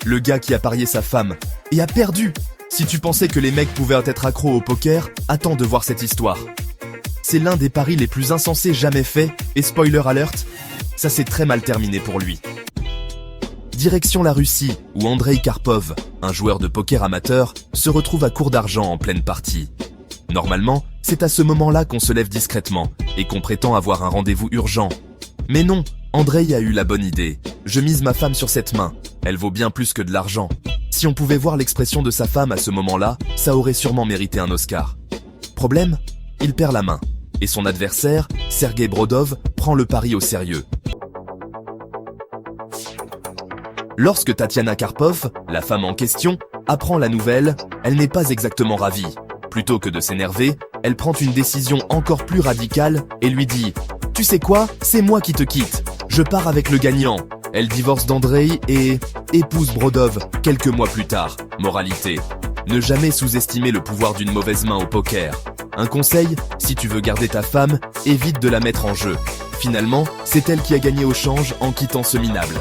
le gars qui a parié sa femme, et a perdu. Si tu pensais que les mecs pouvaient être accros au poker, attends de voir cette histoire. C'est l'un des paris les plus insensés jamais faits, et spoiler alert, ça s'est très mal terminé pour lui. Direction la Russie, où Andrei Karpov, un joueur de poker amateur, se retrouve à court d'argent en pleine partie. Normalement, c'est à ce moment-là qu'on se lève discrètement, et qu'on prétend avoir un rendez-vous urgent. Mais non, Andrei a eu la bonne idée. Je mise ma femme sur cette main, elle vaut bien plus que de l'argent. Si on pouvait voir l'expression de sa femme à ce moment-là, ça aurait sûrement mérité un Oscar. Problème, il perd la main, et son adversaire, Sergei Brodov, prend le pari au sérieux. Lorsque Tatiana Karpov, la femme en question, apprend la nouvelle, elle n'est pas exactement ravie. Plutôt que de s'énerver, elle prend une décision encore plus radicale et lui dit « Tu sais quoi, c'est moi qui te quitte. Je pars avec le gagnant. » Elle divorce d'Andrei et épouse Brodov quelques mois plus tard. Moralité, ne jamais sous-estimer le pouvoir d'une mauvaise main au poker. Un conseil, si tu veux garder ta femme, évite de la mettre en jeu. Finalement, c'est elle qui a gagné au change en quittant ce minable.